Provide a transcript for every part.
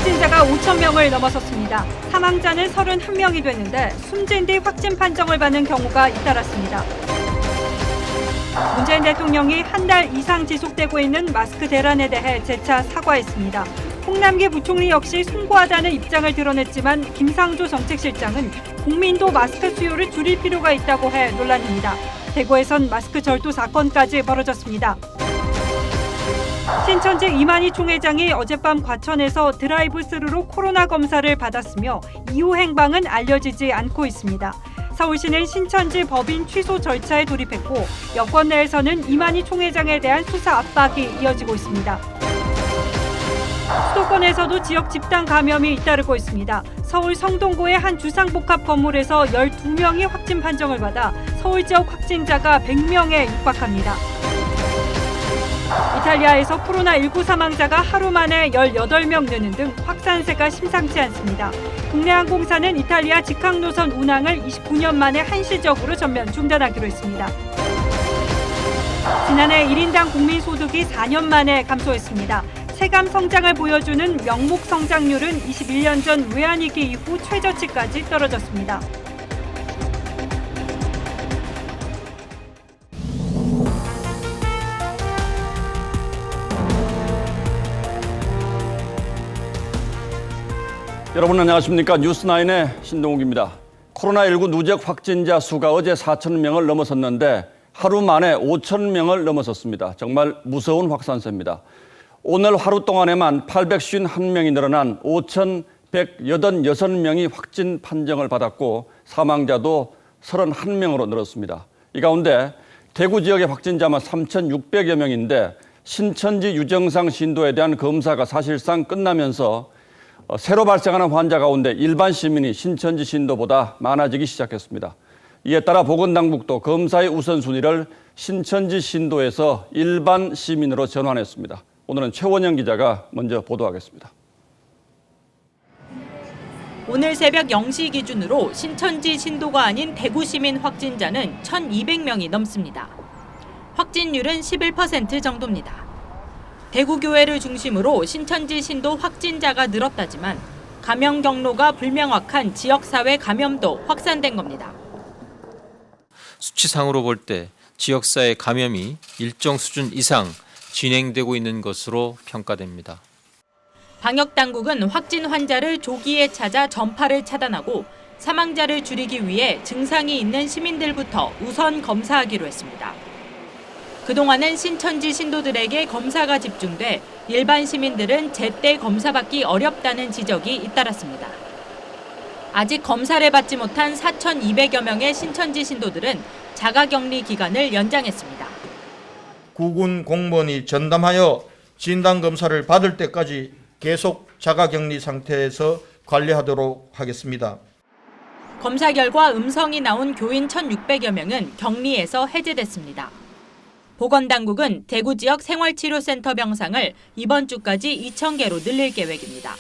확진자가 5,000명을 넘어섰습니다. 사망자는 31명이 됐는데 숨진 뒤 확진 판정을 받는 경우가 잇따랐습니다. 문재인 대통령이 한 달 이상 지속되고 있는 마스크 대란에 대해 재차 사과했습니다. 홍남기 부총리 역시 숭고하다는 입장을 드러냈지만 김상조 정책실장은 국민도 마스크 수요를 줄일 필요가 있다고 해 논란입니다. 대구에선 마스크 절도 사건까지 벌어졌습니다. 신천지 이만희 총회장이 어젯밤 과천에서 드라이브스루로 코로나 검사를 받았으며 이후 행방은 알려지지 않고 있습니다. 서울시는 신천지 법인 취소 절차에 돌입했고 여권 내에서는 이만희 총회장에 대한 수사 압박이 이어지고 있습니다. 수도권에서도 지역 집단 감염이 잇따르고 있습니다. 서울 성동구의 한 주상복합 건물에서 12명이 확진 판정을 받아 서울 지역 확진자가 100명에 육박합니다. 이탈리아에서 코로나19 사망자가 하루 만에 18명 느는 등 확산세가 심상치 않습니다. 국내 항공사는 이탈리아 직항노선 운항을 29년 만에 한시적으로 전면 중단하기로 했습니다. 지난해 1인당 국민소득이 4년 만에 감소했습니다. 체감 성장을 보여주는 명목 성장률은 21년 전 외환위기 이후 최저치까지 떨어졌습니다. 여러분 안녕하십니까? 뉴스9의 신동욱입니다. 코로나19 누적 확진자 수가 어제 4,000명을 넘어섰는데 하루 만에 5,000명을 넘어섰습니다. 정말 무서운 확산세입니다. 오늘 하루 동안에만 851명이 늘어난 5,186명이 확진 판정을 받았고 사망자도 31명으로 늘었습니다. 이 가운데 대구 지역의 확진자만 3,600여 명인데 신천지 유정상 신도에 대한 검사가 사실상 끝나면서 새로 발생하는 환자 가운데 일반 시민이 신천지 신도보다 많아지기 시작했습니다. 이에 따라 보건당국도 검사의 우선순위를 신천지 신도에서 일반 시민으로 전환했습니다. 오늘은 최원영 기자가 먼저 보도하겠습니다. 오늘 새벽 0시 기준으로 신천지 신도가 아닌 대구 시민 확진자는 1,200명이 넘습니다. 확진율은 11% 정도입니다. 대구교회를 중심으로 신천지 신도 확진자가 늘었다지만 감염 경로가 불명확한 지역사회 감염도 확산된 겁니다. 수치상으로 볼 때 지역사회 감염이 일정 수준 이상 진행되고 있는 것으로 평가됩니다. 방역당국은 확진 환자를 조기에 찾아 전파를 차단하고 사망자를 줄이기 위해 증상이 있는 시민들부터 우선 검사하기로 했습니다. 그동안은 신천지 신도들에게 검사가 집중돼 일반 시민들은 제때 검사받기 어렵다는 지적이 잇따랐습니다. 아직 검사를 받지 못한 4,200여 명의 신천지 신도들은 자가격리 기간을 연장했습니다. 구군 공무원이 전담하여 진단검사를 받을 때까지 계속 자가격리 상태에서 관리하도록 하겠습니다. 검사 결과 음성이 나온 교인 1,600여 명은 격리에서 해제됐습니다. 보건당국은 대구 지역 생활치료센터 병상을 이번 주까지 2,000개로 늘릴 계획입니다.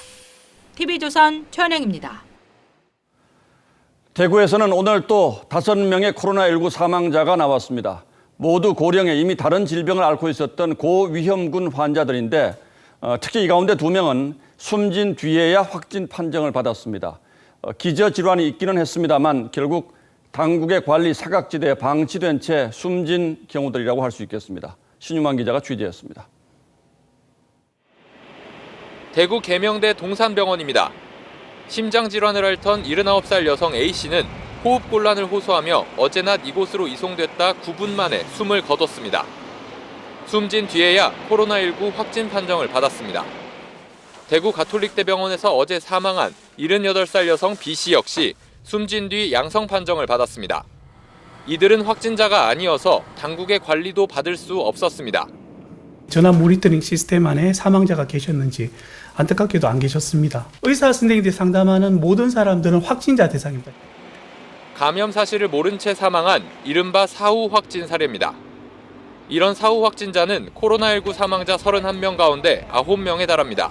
TV조선 최원영입니다. 대구에서는 오늘 또 5명의 코로나19 사망자가 나왔습니다. 모두 고령에 이미 다른 질병을 앓고 있었던 고위험군 환자들인데 특히 이 가운데 2명은 숨진 뒤에야 확진 판정을 받았습니다. 기저질환이 있기는 했습니다만 결국 당국의 관리 사각지대에 방치된 채 숨진 경우들이라고 할 수 있겠습니다. 신유만 기자가 취재했습니다. 대구 계명대 동산병원입니다. 심장질환을 앓던 79살 여성 A씨는 호흡곤란을 호소하며 어제 낮 이곳으로 이송됐다 9분 만에 숨을 거뒀습니다. 숨진 뒤에야 코로나19 확진 판정을 받았습니다. 대구 가톨릭대병원에서 어제 사망한 78살 여성 B씨 역시 숨진 뒤 양성 판정을 받았습니다. 이들은 확진자가 아니어서 당국의 관리도 받을 수 없었습니다. 전화 모니터링 시스템 안에 사망자가 계셨는지 안타깝게도 안 계셨습니다. 의사 선생님들이 상담하는 모든 사람들은 확진자 대상입니다. 감염 사실을 모른 채 사망한 이른바 사후 확진 사례입니다. 이런 사후 확진자는 코로나19 사망자 31명 가운데 9명에 달합니다.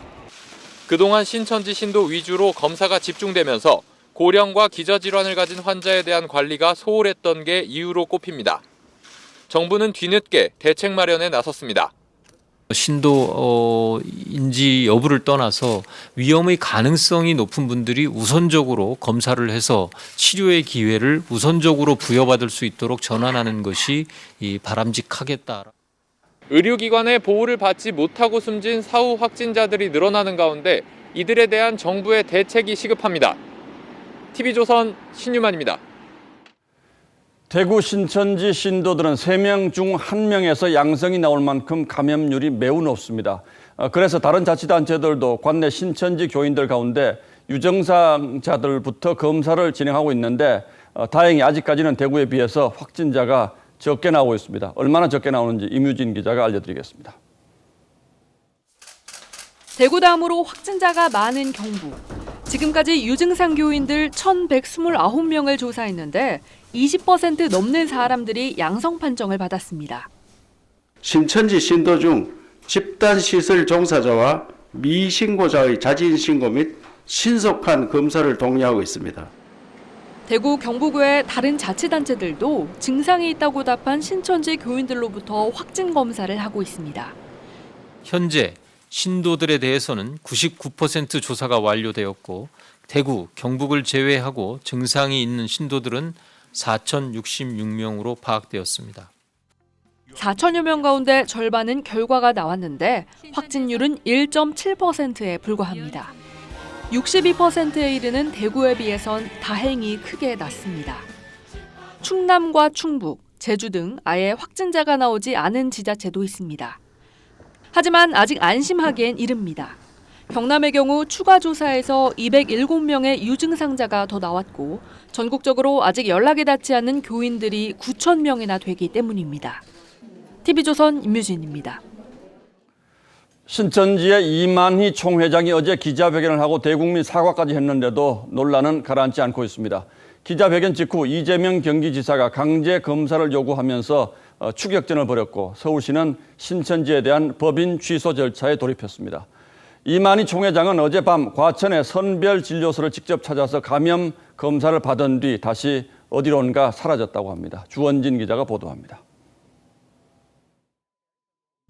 그동안 신천지 신도 위주로 검사가 집중되면서 고령과 기저질환을 가진 환자에 대한 관리가 소홀했던 게 이유로 꼽힙니다. 정부는 뒤늦게 대책 마련에 나섰습니다. 신도인지 여부를 떠나서 위험의 가능성이 높은 분들이 우선적으로 검사를 해서 치료의 기회를 우선적으로 부여받을 수 있도록 전환하는 것이 바람직하겠다. 의료기관의 보호를 받지 못하고 숨진 사후 확진자들이 늘어나는 가운데 이들에 대한 정부의 대책이 시급합니다. TV조선 신유만입니다. 대구 신천지 신도들은 3명 중 1명에서 양성이 나올 만큼 감염률이 매우 높습니다. 그래서 다른 자치단체들도 관내 신천지 교인들 가운데 유증상자들부터 검사를 진행하고 있는데 다행히 아직까지는 대구에 비해서 확진자가 적게 나오고 있습니다. 얼마나 적게 나오는지 임유진 기자가 알려드리겠습니다. 대구 다음으로 확진자가 많은 경북. 지금까지 유증상 교인들 1,129명을 조사했는데 20% 넘는 사람들이 양성 판정을 받았습니다. 신천지 신도 중 집단시설 종사자와 미신고자의 자진신고 및 신속한 검사를 독려하고 있습니다. 대구 경북외 다른 자치단체들도 증상이 있다고 답한 신천지 교인들로부터 확진 검사를 하고 있습니다. 현재 신도들에 대해서는 99% 조사가 완료되었고 대구, 경북을 제외하고 증상이 있는 신도들은 4,066명으로 파악되었습니다. 4천여 명 가운데 절반은 결과가 나왔는데 확진율은 1.7%에 불과합니다. 62%에 이르는 대구에 비해선 다행히 크게 낮습니다. 충남과 충북, 제주 등 아예 확진자가 나오지 않은 지자체도 있습니다. 하지만 아직 안심하기엔 이릅니다. 경남의 경우 추가 조사에서 207명의 유증상자가 더 나왔고 전국적으로 아직 연락이 닿지 않는 교인들이 9,000명이나 되기 때문입니다. TV조선 임유진입니다. 신천지의 이만희 총회장이 어제 기자회견을 하고 대국민 사과까지 했는데도 논란은 가라앉지 않고 있습니다. 기자회견 직후 이재명 경기지사가 강제 검사를 요구하면서 추격전을 벌였고 서울시는 신천지에 대한 법인 취소 절차에 돌입했습니다. 이만희 총회장은 어젯밤 과천의 선별진료소를 직접 찾아서 감염 검사를 받은 뒤 다시 어디론가 사라졌다고 합니다. 주원진 기자가 보도합니다.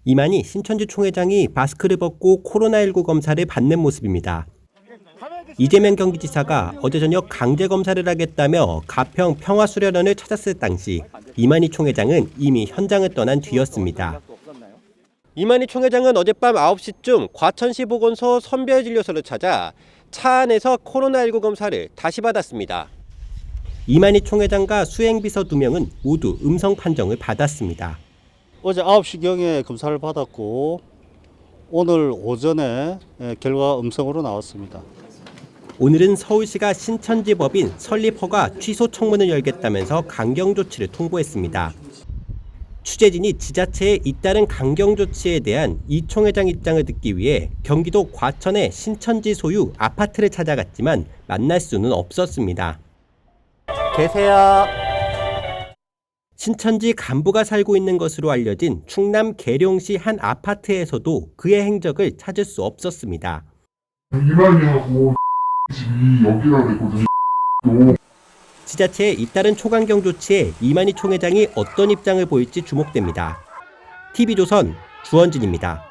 이만희 신천지 총회장이 마스크를 벗고 코로나19 검사를 받는 모습입니다. 이재명 경기지사가 어제 저녁 강제 검사를 하겠다며 가평 평화수련원을 찾았을 당시 이만희 총회장은 이미 현장을 떠난 뒤였습니다. 이만희 총회장은 어젯밤 9시쯤 과천시 보건소 선별진료소를 찾아 차 안에서 코로나19 검사를 다시 받았습니다. 이만희 총회장과 수행비서 2명은 모두 음성 판정을 받았습니다. 어제 9시경에 검사를 받았고 오늘 오전에 결과 음성으로 나왔습니다. 오늘은 서울시가 신천지 법인 설립허가 취소 청문을 열겠다면서 강경 조치를 통보했습니다. 취재진이 지자체의 잇따른 강경 조치에 대한 이 총회장 입장을 듣기 위해 경기도 과천의 신천지 소유 아파트를 찾아갔지만 만날 수는 없었습니다. 계세요. 신천지 간부가 살고 있는 것으로 알려진 충남 계룡시 한 아파트에서도 그의 행적을 찾을 수 없었습니다. 이만희하고 집이 여기라 그랬거든요. 지자체의 잇따른 초강경 조치에 이만희 총회장이 어떤 입장을 보일지 주목됩니다. TV조선 주원진입니다.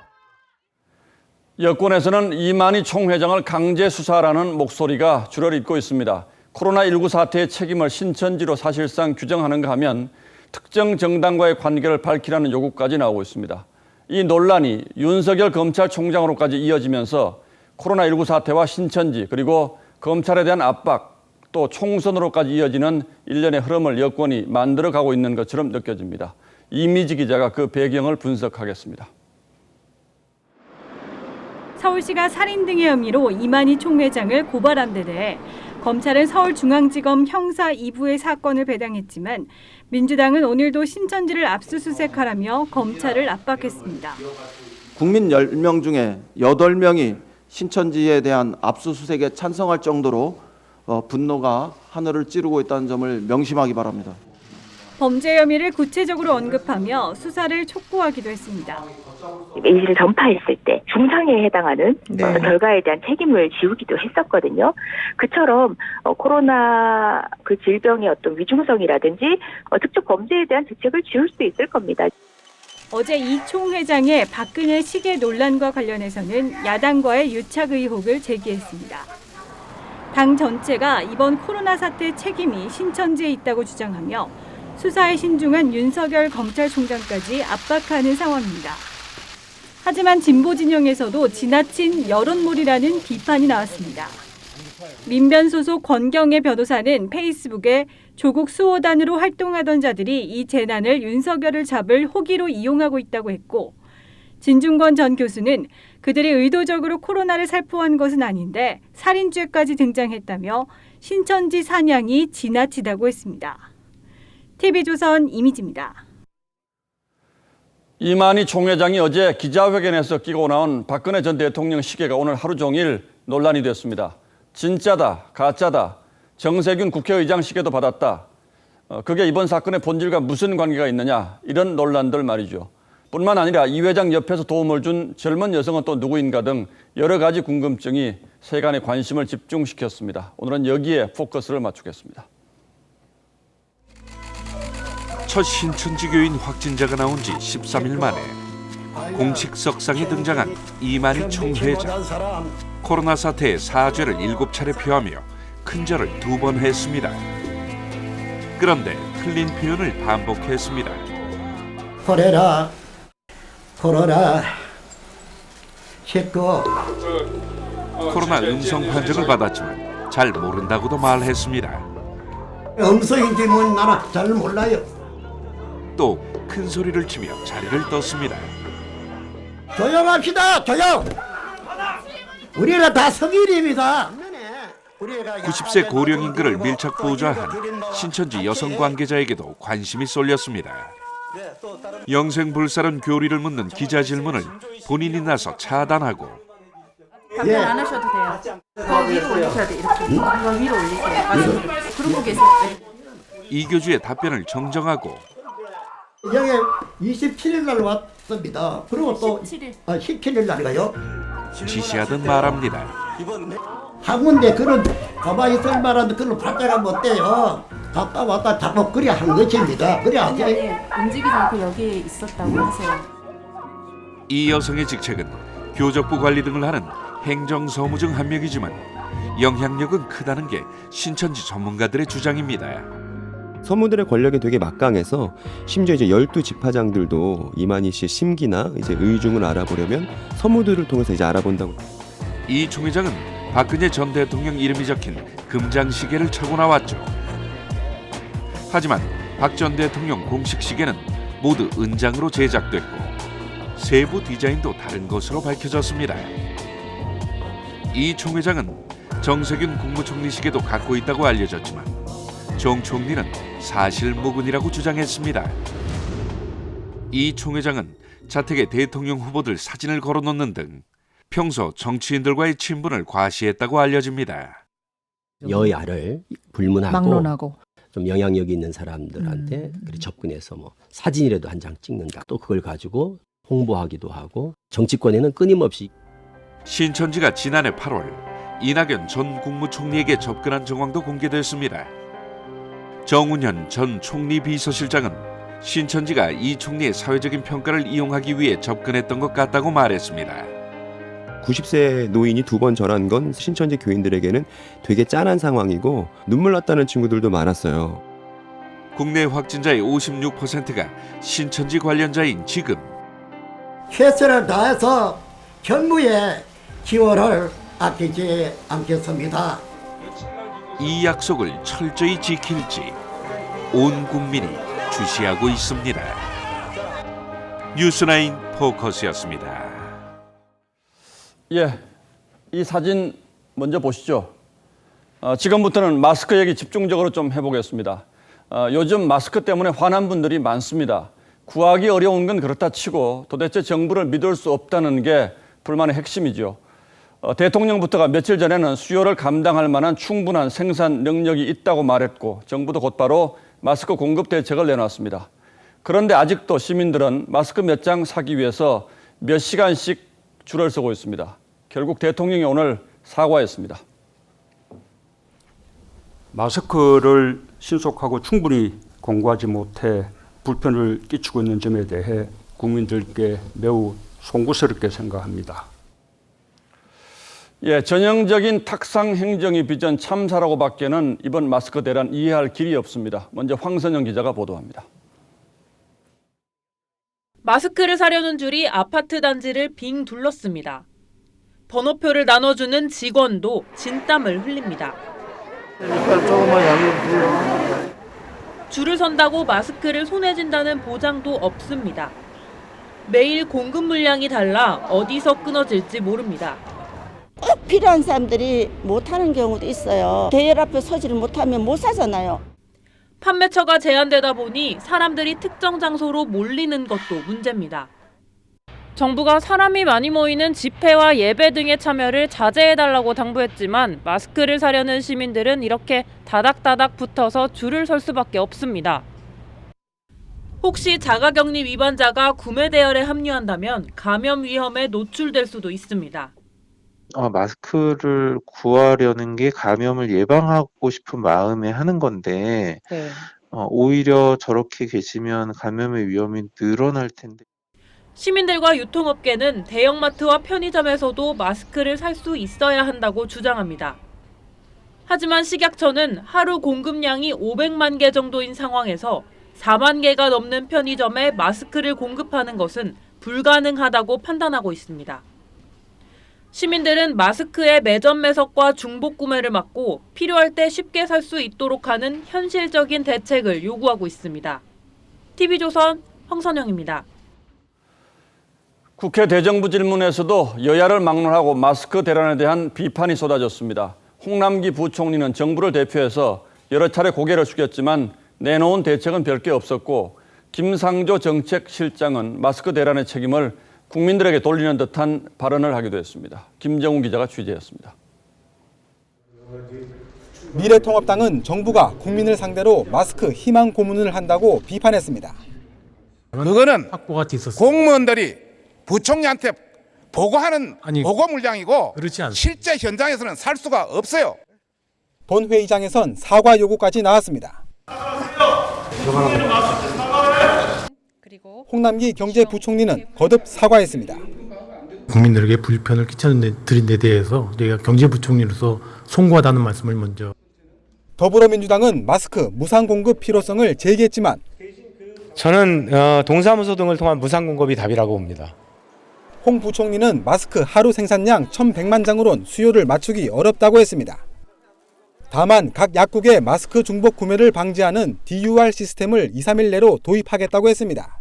여권에서는 이만희 총회장을 강제 수사라는 목소리가 줄을 잇고 있습니다. 코로나19 사태의 책임을 신천지로 사실상 규정하는가 하면 특정 정당과의 관계를 밝히라는 요구까지 나오고 있습니다. 이 논란이 윤석열 검찰총장으로까지 이어지면서 코로나19 사태와 신천지 그리고 검찰에 대한 압박 또 총선으로까지 이어지는 일련의 흐름을 여권이 만들어가고 있는 것처럼 느껴집니다. 이미지 기자가 그 배경을 분석하겠습니다. 서울시가 살인 등의 혐의로 이만희 총회장을 고발한 데 대해 검찰은 서울중앙지검 형사 2부의 사건을 배당했지만 민주당은 오늘도 신천지를 압수수색하라며 검찰을 압박했습니다. 국민 10명 중에 8명이 신천지에 대한 압수수색에 찬성할 정도로 분노가 하늘을 찌르고 있다는 점을 명심하기 바랍니다. 범죄 혐의를 구체적으로 언급하며 수사를 촉구하기도 했습니다. A씨를 전파했을 때 중상해에 해당하는 결과에 대한 책임을 지우기도 했었거든요. 그처럼 코로나 그 질병의 어떤 위중성이라든지 특정 범죄에 대한 대책을 지울 수 있을 겁니다. 어제 이 총회장의 박근혜 시계 논란과 관련해서는 야당과의 유착 의혹을 제기했습니다. 당 전체가 이번 코로나 사태 책임이 신천지에 있다고 주장하며 수사에 신중한 윤석열 검찰총장까지 압박하는 상황입니다. 하지만 진보 진영에서도 지나친 여론몰이라는 비판이 나왔습니다. 민변 소속 권경의 변호사는 페이스북에 조국 수호단으로 활동하던 자들이 이 재난을 윤석열을 잡을 호기로 이용하고 있다고 했고, 진중권 전 교수는 그들이 의도적으로 코로나를 살포한 것은 아닌데 살인죄까지 등장했다며 신천지 사냥이 지나치다고 했습니다. TV조선 이미지입니다. 이만희 총회장이 어제 기자회견에서 끼고 나온 박근혜 전 대통령 시계가 오늘 하루 종일 논란이 됐습니다. 진짜다, 가짜다, 정세균 국회의장 시계도 받았다. 그게 이번 사건의 본질과 무슨 관계가 있느냐, 이런 논란들 말이죠. 뿐만 아니라 이 회장 옆에서 도움을 준 젊은 여성은 또 누구인가 등 여러 가지 궁금증이 세간의 관심을 집중시켰습니다. 오늘은 여기에 포커스를 맞추겠습니다. 첫 신천지 교인 확진자가 나온 지 13일 만에 공식 석상에 등장한 이만희 총회장. 코로나 사태의 사죄를 7차례 표하며 큰절을 2번 했습니다. 그런데 틀린 표현을 반복했습니다. 코레라, 코로나, 씻고. 코로나 음성 판정을 받았지만 잘 모른다고도 말했습니다. 음성인지 뭔 나는 잘 몰라요. 또 큰 소리를 치며 자리를 떴습니다. 조용합시다, 조용. 우리는 다 성인입니다. 90세 고령 인구를 밀착 보좌한 신천지 여성 관계자에게도 관심이 쏠렸습니다. 영생불사른 교리를 묻는 기자 질문을 본인이 나서 차단하고 답변 안 하셔도 돼요. 더 위로 올리셔야 돼요. 이렇게. 더 위로 올리세요. 맞습니다. 그러고 계세요. 이 교주의 답변을 정정하고 여기 27일 날 왔습니다. 그리고 또 17일 날가요. 지시하듯 말합니다. 한 군데 그런 가만히 있을 만한 그런 발자가 못 돼요. 갔다 왔다 자꾸 그래 한 것입니다. 그래 하세요. 움직이지 않고 여기에 있었다고 하세요. 이 여성의 직책은 교적부 관리 등을 하는 행정서무 중 한 명이지만 영향력은 크다는 게 신천지 전문가들의 주장입니다. 서무들의 권력이 되게 막강해서 심지어 이제 12지파장들도 이만희 씨의 심기나 이제 의중을 알아보려면 서무들을 통해서 이제 알아본다고. 이 총회장은 박근혜 전 대통령 이름이 적힌 금장 시계를 차고 나왔죠. 하지만 박 전 대통령 공식 시계는 모두 은장으로 제작됐고 세부 디자인도 다른 것으로 밝혀졌습니다. 이 총회장은 정세균 국무총리 시계도 갖고 있다고 알려졌지만 정 총리는 사실무근이라고 주장했습니다. 이 총회장은 자택에 대통령 후보들 사진을 걸어놓는 등 평소 정치인들과의 친분을 과시했다고 알려집니다. 여야를 불문하고 막론하고. 좀 영향력이 있는 사람들한테 접근해서 뭐 사진이라도 한 장 찍는다. 또 그걸 가지고 홍보하기도 하고 정치권에는 끊임없이. 신천지가 지난해 8월 이낙연 전 국무총리에게 접근한 정황도 공개됐습니다. 정운현 전 총리 비서실장은 신천지가 이 총리의 사회적인 평가를 이용하기 위해 접근했던 것 같다고 말했습니다. 90세 노인이 2번 절한 건 신천지 교인들에게는 되게 짠한 상황이고 눈물 났다는 친구들도 많았어요. 국내 확진자의 56%가 신천지 관련자인 지금 최선을 다해서 정부의 지원을 아끼지 않겠습니다. 이 약속을 철저히 지킬지 온 국민이 주시하고 있습니다. 뉴스나인 포커스였습니다. 예, 이 사진 먼저 보시죠. 지금부터는 마스크 얘기 집중적으로 좀 해보겠습니다. 요즘 마스크 때문에 화난 분들이 많습니다. 구하기 어려운 건 그렇다 치고 도대체 정부를 믿을 수 없다는 게 불만의 핵심이죠. 대통령부터가 며칠 전에는 수요를 감당할 만한 충분한 생산 능력이 있다고 말했고 정부도 곧바로 마스크 공급 대책을 내놨습니다. 그런데 아직도 시민들은 마스크 몇 장 사기 위해서 몇 시간씩 줄을 서고 있습니다. 결국 대통령이 오늘 사과했습니다. 마스크를 신속하고 충분히 공급하지 못해 불편을 끼치고 있는 점에 대해 국민들께 매우 송구스럽게 생각합니다. 예, 전형적인 탁상 행정이 빚은 참사라고밖에는 이번 마스크 대란 이해할 길이 없습니다. 먼저 황선영 기자가 보도합니다. 마스크를 사려는 줄이 아파트 단지를 빙 둘렀습니다. 번호표를 나눠주는 직원도 진땀을 흘립니다. 줄을 선다고 마스크를 손에 쥔다는 보장도 없습니다. 매일 공급 물량이 달라 어디서 끊어질지 모릅니다. 꼭 필요한 사람들이 못하는 경우도 있어요. 대열 앞에 서지를 못하면 못 사잖아요. 판매처가 제한되다 보니 사람들이 특정 장소로 몰리는 것도 문제입니다. 정부가 사람이 많이 모이는 집회와 예배 등의 참여를 자제해달라고 당부했지만 마스크를 사려는 시민들은 이렇게 다닥다닥 붙어서 줄을 설 수밖에 없습니다. 혹시 자가격리 위반자가 구매 대열에 합류한다면 감염 위험에 노출될 수도 있습니다. 마스크를 구하려는 게 감염을 예방하고 싶은 마음에 하는 건데 오히려 저렇게 계시면 감염의 위험이 늘어날 텐데. 시민들과 유통업계는 대형마트와 편의점에서도 마스크를 살 수 있어야 한다고 주장합니다. 하지만 식약처는 하루 공급량이 500만 개 정도인 상황에서 4만 개가 넘는 편의점에 마스크를 공급하는 것은 불가능하다고 판단하고 있습니다. 시민들은 마스크의 매점 매석과 중복 구매를 막고 필요할 때 쉽게 살 수 있도록 하는 현실적인 대책을 요구하고 있습니다. TV조선 황선영입니다. 국회 대정부 질문에서도 여야를 막론하고 마스크 대란에 대한 비판이 쏟아졌습니다. 홍남기 부총리는 정부를 대표해서 여러 차례 고개를 숙였지만 내놓은 대책은 별게 없었고 김상조 정책실장은 마스크 대란의 책임을 국민들에게 돌리는 듯한 발언을 하기도 했습니다. 김정훈 기자가 취재했습니다. 미래통합당은 정부가 국민을 상대로 마스크 희망 고문을 한다고 비판했습니다. 그거는 공무원들이 부총리한테 보고하는 보고 물량이고 실제 현장에서는 살 수가 없어요. 본회의장에선 사과 요구까지 나왔습니다. 홍남기 경제부총리는 거듭 사과했습니다. 국민들에게 불편을 끼쳐드린 데 대해서 저희가 경제부총리로서 송구하다는 말씀을 먼저. 더불어민주당은 마스크 무상 공급 필요성을 제기했지만 저는 동사무소 등을 통한 무상 공급이 답이라고 봅니다. 홍 부총리는 마스크 하루 생산량 1,100만 장으론 수요를 맞추기 어렵다고 했습니다. 다만 각 약국의 마스크 중복 구매를 방지하는 DUR 시스템을 2, 3일 내로 도입하겠다고 했습니다.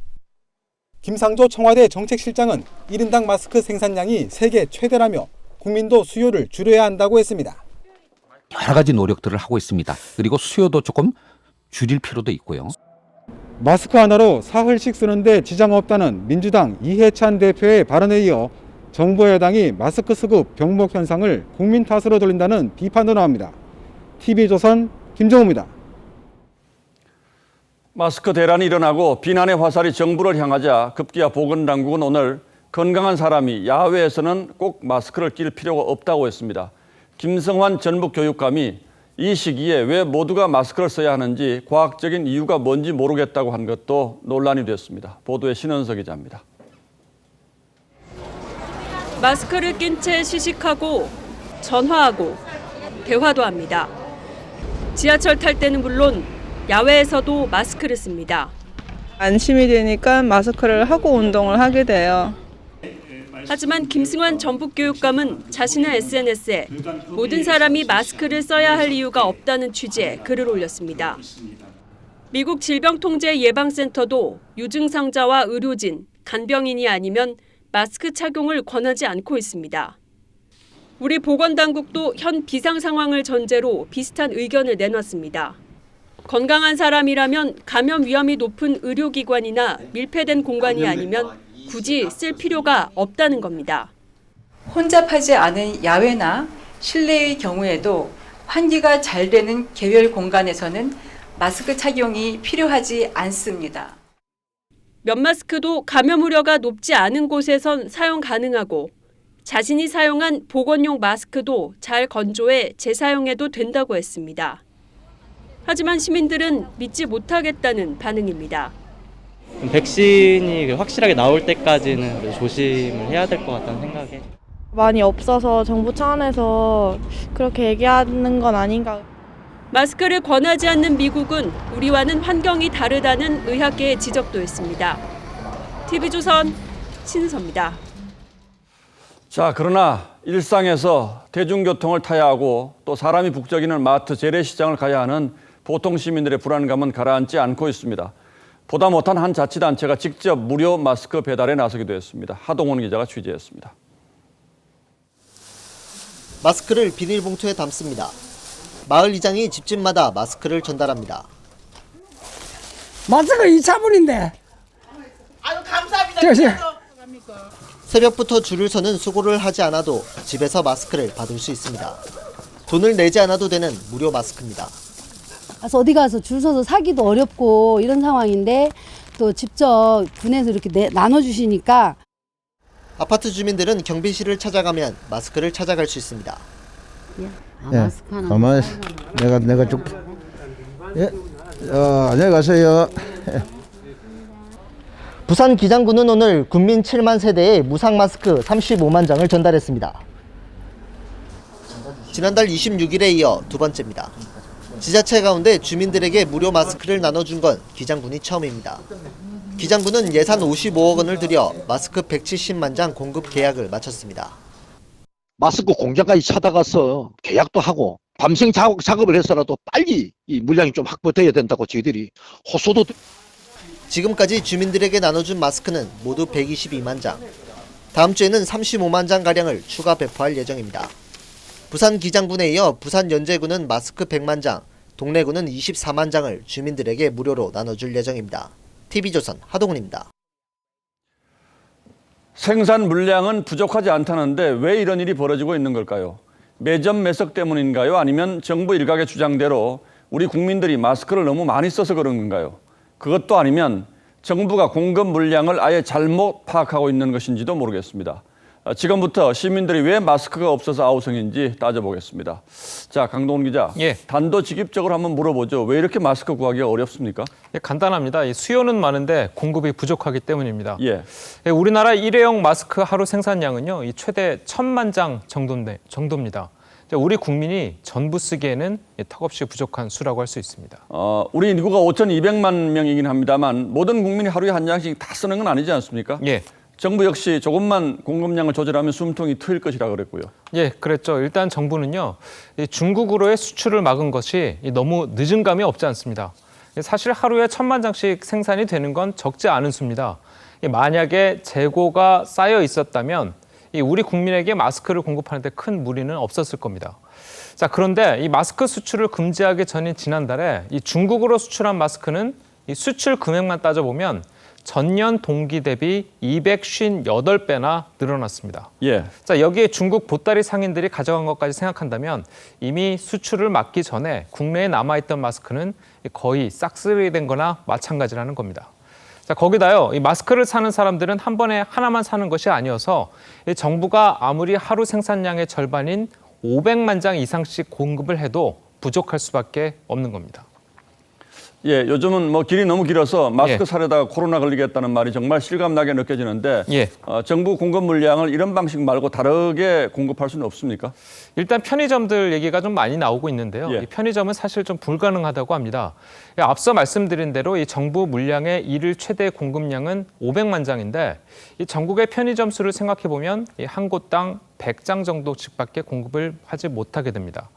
김상조 청와대 정책실장은 1인당 마스크 생산량이 세계 최대라며 국민도 수요를 줄여야 한다고 했습니다. 여러 가지 노력들을 하고 있습니다. 그리고 수요도 조금 줄일 필요도 있고요. 마스크 하나로 사흘씩 쓰는데 지장 없다는 민주당 이해찬 대표의 발언에 이어 정부 여당이 마스크 수급 병목 현상을 국민 탓으로 돌린다는 비판도 나옵니다. TV조선 김정우입니다. 마스크 대란이 일어나고 비난의 화살이 정부를 향하자 급기야 보건당국은 오늘 건강한 사람이 야외에서는 꼭 마스크를 낄 필요가 없다고 했습니다. 김성환 전북교육감이 이 시기에 왜 모두가 마스크를 써야 하는지 과학적인 이유가 뭔지 모르겠다고 한 것도 논란이 됐습니다. 보도에 신은석 기자입니다. 마스크를 낀 채 시식하고 전화하고 대화도 합니다. 지하철 탈 때는 물론 야외에서도 마스크를 씁니다. 안심이 되니까 마스크를 하고 운동을 하게 돼요. 하지만 김승환 전북교육감은 자신의 SNS에 모든 사람이 마스크를 써야 할 이유가 없다는 취지의 글을 올렸습니다. 미국 질병통제예방센터도 유증상자와 의료진, 간병인이 아니면 마스크 착용을 권하지 않고 있습니다. 우리 보건당국도 현 비상 상황을 전제로 비슷한 의견을 내놨습니다. 건강한 사람이라면 감염 위험이 높은 의료기관이나 밀폐된 공간이 아니면 굳이 쓸 필요가 없다는 겁니다. 혼잡하지 않은 야외나 실내의 경우에도 환기가 잘 되는 개별 공간에서는 마스크 착용이 필요하지 않습니다. 면 마스크도 감염 우려가 높지 않은 곳에선 사용 가능하고 자신이 사용한 보건용 마스크도 잘 건조해 재사용해도 된다고 했습니다. 하지만 시민들은 믿지 못하겠다는 반응입니다. 백신이 확실하게 나올 때까지는 그래도 조심을 해야 될 것 같다는 생각에. 많이 없어서 정부 차원에서 그렇게 얘기하는 건 아닌가. 마스크를 권하지 않는 미국은 우리와는 환경이 다르다는 의학계의 지적도 했습니다. TV조선 신은서입니다. 자, 그러나 일상에서 대중교통을 타야 하고 또 사람이 북적이는 마트, 재래시장을 가야 하는 보통 시민들의 불안감은 가라앉지 않고 있습니다. 보다 못한 한 자치단체가 직접 무료 마스크 배달에 나서기도 했습니다. 하동원 기자가 취재했습니다. 마스크를 비닐봉투에 담습니다. 마을 이장이 집집마다 마스크를 전달합니다. 마스크 2차분인데. 아유, 감사합니다. 새벽부터 줄을 서는 수고를 하지 않아도 집에서 마스크를 받을 수 있습니다. 돈을 내지 않아도 되는 무료 마스크입니다. 가서 어디 가서 줄 서서 사기도 어렵고 이런 상황인데 또 직접 군에서 이렇게 나눠주시니까. 아파트 주민들은 경비실을 찾아가면 마스크를 찾아갈 수 있습니다. 마스크 하나. 가만, 내가 줄게. 예, 안녕하세요. 부산 기장군은 오늘 군민 7만 세대에 무상 마스크 35만 장을 전달했습니다. 지난달 26일에 이어 두 번째입니다. 지자체 가운데 주민들에게 무료 마스크를 나눠준 건 기장군이 처음입니다. 기장군은 예산 55억 원을 들여 마스크 170만 장 공급 계약을 마쳤습니다. 마스크 공장까지 찾아가서 계약도 하고 밤생 작업을 해서라도 빨리 이 물량이 좀 확보돼야 된다고 저희들이 호소도. 지금까지 주민들에게 나눠준 마스크는 모두 122만 장. 다음 주에는 35만 장가량을 추가 배포할 예정입니다. 부산 기장군에 이어 부산 연제군은 마스크 100만 장, 동래군은 24만 장을 주민들에게 무료로 나눠줄 예정입니다. TV조선 하동훈입니다. 생산 물량은 부족하지 않다는데 왜 이런 일이 벌어지고 있는 걸까요? 매점 매석 때문인가요? 아니면 정부 일각의 주장대로 우리 국민들이 마스크를 너무 많이 써서 그런 건가요? 그것도 아니면 정부가 공급 물량을 아예 잘못 파악하고 있는 것인지도 모르겠습니다. 지금부터 시민들이 왜 마스크가 없어서 아우성인지 따져보겠습니다. 자, 강동원 기자, 단도직입적으로 한번 물어보죠. 왜 이렇게 마스크 구하기가 어렵습니까? 간단합니다. 이 수요는 많은데 공급이 부족하기 때문입니다. 예. 우리나라 일회용 마스크 하루 생산량은요, 이 최대 1,000만 장 정도입니다. 우리 국민이 전부 쓰기에는 턱없이 부족한 수라고 할 수 있습니다. 우리 인구가 5,200만 명이긴 합니다만 모든 국민이 하루에 한 장씩 다 쓰는 건 아니지 않습니까? 예. 정부 역시 조금만 공급량을 조절하면 숨통이 트일 것이라 그랬고요. 예, 그랬죠. 일단 정부는요, 중국으로의 수출을 막은 것이 너무 늦은 감이 없지 않습니다. 사실 하루에 1,000만 장씩 생산이 되는 건 적지 않은 수입니다. 만약에 재고가 쌓여 있었다면 우리 국민에게 마스크를 공급하는 데 큰 무리는 없었을 겁니다. 자, 그런데 이 마스크 수출을 금지하기 전인 지난달에 이 중국으로 수출한 마스크는 이 수출 금액만 따져보면 전년 동기 대비 258배나 늘어났습니다. 예. 자, 여기에 중국 보따리 상인들이 가져간 것까지 생각한다면 이미 수출을 막기 전에 국내에 남아있던 마스크는 거의 싹쓸이된 거나 마찬가지라는 겁니다. 자, 거기다요, 이 마스크를 사는 사람들은 한 번에 하나만 사는 것이 아니어서 이 정부가 아무리 하루 생산량의 절반인 500만 장 이상씩 공급을 해도 부족할 수밖에 없는 겁니다. 예, 요즘은 뭐 길이 너무 길어서 마스크 사려다가 코로나 걸리겠다는 말이 정말 실감나게 느껴지는데 정부 공급 물량을 이런 방식 말고 다르게 공급할 수는 없습니까? 일단 편의점들 얘기가 좀 많이 나오고 있는데요. 이 편의점은 사실 좀 불가능하다고 합니다. 앞서 말씀드린 대로 이 정부 물량의 일일 최대 공급량은 500만 장인데 이 전국의 편의점 수를 생각해 보면 한 곳당 100장 정도씩밖에 공급을 하지 못하게 됩니다.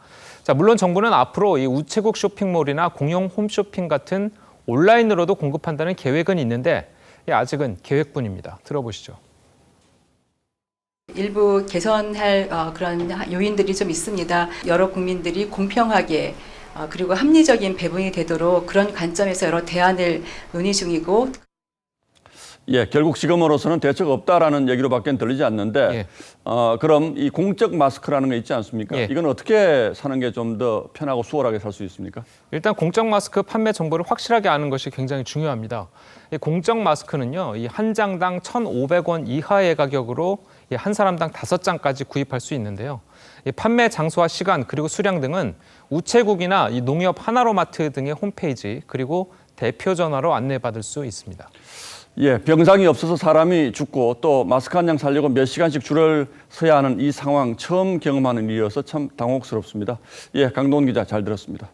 자, 물론 정부는 앞으로 이 우체국 쇼핑몰이나 공용 홈쇼핑 같은 온라인으로도 공급한다는 계획은 있는데 아직은 계획뿐입니다. 들어보시죠. 일부 개선할 그런 요인들이 좀 있습니다. 여러 국민들이 공평하게 그리고 합리적인 배분이 되도록 그런 관점에서 여러 대안을 논의 중이고. 예, 결국 지금으로서는 대책 없다라는 얘기로밖에 들리지 않는데 그럼 이 공적 마스크라는 거 있지 않습니까? 이건 어떻게 사는 게 좀 더 편하고 수월하게 살 수 있습니까? 일단 공적 마스크 판매 정보를 확실하게 아는 것이 굉장히 중요합니다. 이 공적 마스크는요, 이 한 장당 1,500원 이하의 가격으로 한 사람당 5장까지 구입할 수 있는데요. 이 판매 장소와 시간 그리고 수량 등은 우체국이나 이 농협 하나로마트 등의 홈페이지 그리고 대표 전화로 안내받을 수 있습니다. 예, 병상이 없어서 사람이 죽고 또 마스크 한 장 살려고 몇 시간씩 줄을 서야 하는 이 상황 처음 경험하는 일이어서 참 당혹스럽습니다. 예, 강동원 기자 잘 들었습니다.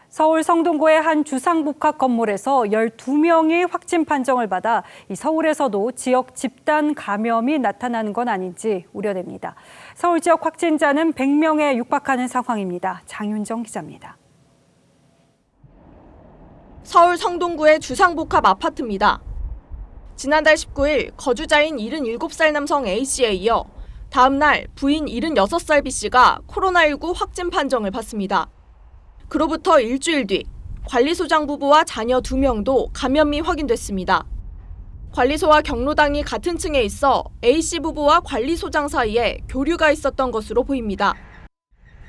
서울 성동구의 한 주상복합 건물에서 12명이 확진 판정을 받아 서울에서도 지역 집단 감염이 나타나는 건 아닌지 우려됩니다. 서울 지역 확진자는 100명에 육박하는 상황입니다. 장윤정 기자입니다. 서울 성동구의 주상복합 아파트입니다. 지난달 19일 거주자인 77살 남성 A씨에 이어 다음 날 부인 76살 B씨가 코로나19 확진 판정을 받습니다. 그로부터 일주일 뒤 관리소장 부부와 자녀 2명도 감염이 확인됐습니다. 관리소와 경로당이 같은 층에 있어 A씨 부부와 관리소장 사이에 교류가 있었던 것으로 보입니다.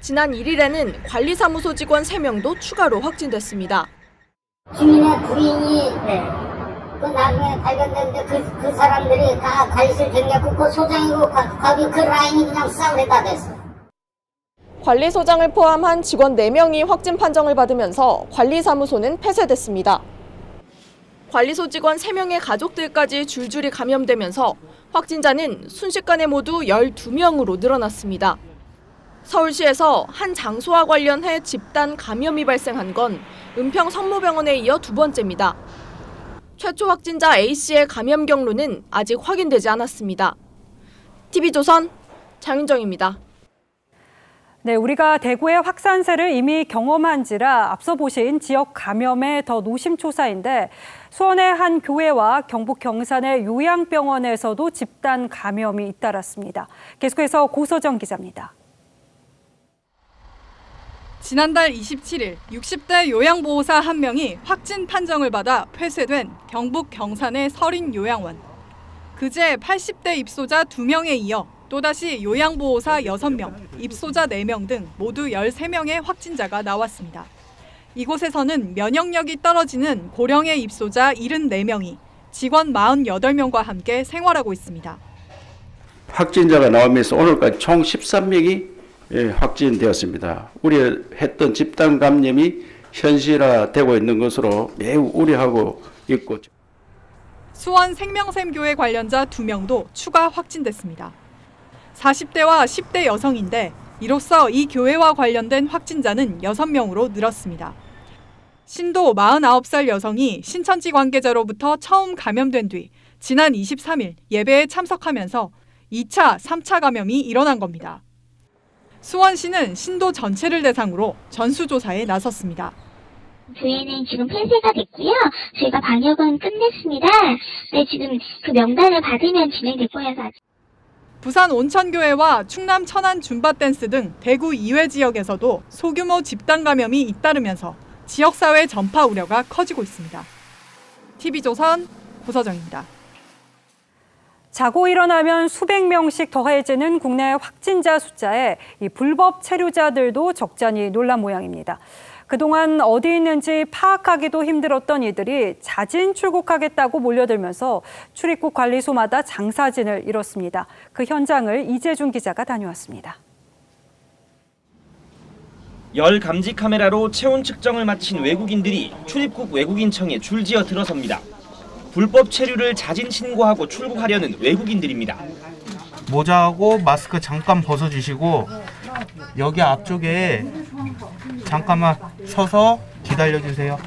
지난 1일에는 관리사무소 직원 3명도 추가로 확진됐습니다. 주민의 부인이 그 나중에 발견됐는데 그 사람들이 다 관리실 댕겼고 그 소장이고 거기 그 라인이 그냥 싸우려다 됐어. 관리소장을 포함한 직원 4명이 확진 판정을 받으면서 관리사무소는 폐쇄됐습니다. 관리소 직원 3명의 가족들까지 줄줄이 감염되면서 확진자는 순식간에 모두 12명으로 늘어났습니다. 서울시에서 한 장소와 관련해 집단 감염이 발생한 건 은평 성모병원에 이어 2번째입니다. 최초 확진자 A씨의 감염 경로는 아직 확인되지 않았습니다. TV조선 장윤정입니다. 네, 우리가 대구의 확산세를 이미 경험한지라 앞서 보신 지역 감염의 더 노심초사인데 수원의 한 교회와 경북 경산의 요양병원에서도 집단 감염이 잇따랐습니다. 계속해서 고서정 기자입니다. 지난달 27일 60대 요양보호사 1명이 확진 판정을 받아 폐쇄된 경북 경산의 서린요양원. 그제 80대 입소자 2명에 이어 또다시 요양보호사 6명, 입소자 4명 등 모두 13명의 확진자가 나왔습니다. 이곳에서는 면역력이 떨어지는 고령의 입소자 74명이 직원 48명과 함께 생활하고 있습니다. 확진자가 나오면서 오늘까지 총 13명이 확진되었습니다. 우려했던 집단 감염이 현실화되고 있는 것으로 매우 우려하고 있고. 수원 생명샘교회 관련자 2명도 추가 확진됐습니다. 40대와 10대 여성인데 이로써 이 교회와 관련된 확진자는 6명으로 늘었습니다. 신도 49살 여성이 신천지 관계자로부터 처음 감염된 뒤 지난 23일 예배에 참석하면서 2차, 3차 감염이 일어난 겁니다. 수원시는 신도 전체를 대상으로 전수조사에 나섰습니다. 교회는 지금 폐쇄가 됐고요. 저희가 방역은 끝냈습니다. 네, 지금 그 명단을 받으면 진행될 거여서. 부산 온천교회와 충남 천안 줌바댄스 등 대구 이외 지역에서도 소규모 집단 감염이 잇따르면서 지역사회 전파 우려가 커지고 있습니다. TV조선 고서정입니다. 자고 일어나면 수백 명씩 더해지는 국내 확진자 숫자에 이 불법 체류자들도 적잖이 놀란 모양입니다. 그동안 어디 있는지 파악하기도 힘들었던 이들이 자진 출국하겠다고 몰려들면서 출입국 관리소마다 장사진을 이뤘습니다. 그 현장을 이재준 기자가 다녀왔습니다. 열 감지 카메라로 체온 측정을 마친 외국인들이 출입국 외국인청에 줄지어 들어섭니다. 불법 체류를 자진 신고하고 출국하려는 외국인들입니다. 모자하고 마스크 잠깐 벗어주시고 여기 앞쪽에 잠깐만 서서 기다려주세요.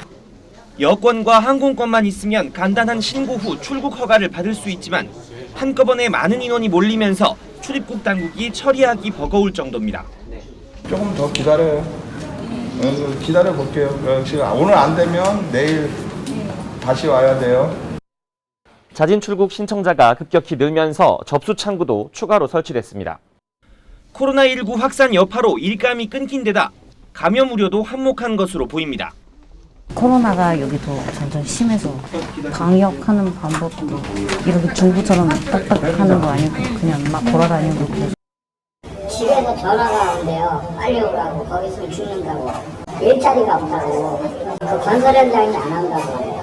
여권과 항공권만 있으면 간단한 신고 후 출국 허가를 받을 수 있지만 한꺼번에 많은 인원이 몰리면서 출입국 당국이 처리하기 버거울 정도입니다. 조금 더 기다려요. 기다려 볼게요. 오늘 안 되면 내일 다시 와야 돼요. 자진 출국 신청자가 급격히 늘면서 접수 창구도 추가로 설치됐습니다. 코로나19 확산 여파로 일감이 끊긴 데다 감염 우려도 한몫한 것으로 보입니다. 코로나가 여기도 점점 심해서 방역하는 방법도 이렇게 중국처럼 딱딱하는 거 아니고 그냥 막 돌아다니고 그래서. 집에서 전화가 온대요. 빨리 오라고. 거기 있으면 죽는다고. 일자리가 없다고. 그 건설 현장이 안 한다고.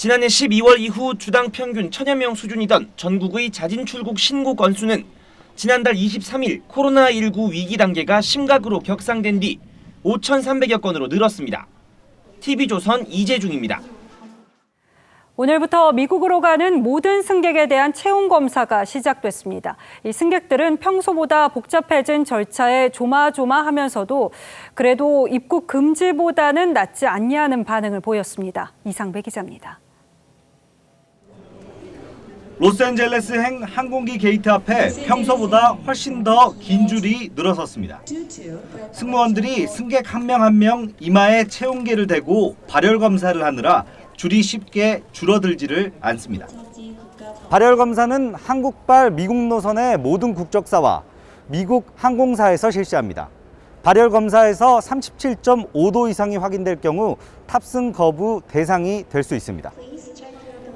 지난해 12월 이후 주당 평균 1000여 명 수준이던 전국의 자진 출국 신고 건수는 지난달 23일 코로나19 위기 단계가 심각으로 격상된 뒤 5,300여 건으로 늘었습니다. TV조선 이재중입니다. 오늘부터 미국으로 가는 모든 승객에 대한 체온 검사가 시작됐습니다. 이 승객들은 평소보다 복잡해진 절차에 조마조마하면서도 그래도 입국 금지보다는 낫지 않냐는 반응을 보였습니다. 이상배 기자입니다. 로스앤젤레스행 항공기 게이트 앞에 평소보다 훨씬 더 긴 줄이 늘어섰습니다. 승무원들이 승객 한 명 한 명 이마에 체온계를 대고 발열 검사를 하느라 줄이 쉽게 줄어들지를 않습니다. 발열 검사는 한국발 미국 노선의 모든 국적사와 미국 항공사에서 실시합니다. 발열 검사에서 37.5도 이상이 확인될 경우 탑승 거부 대상이 될 수 있습니다.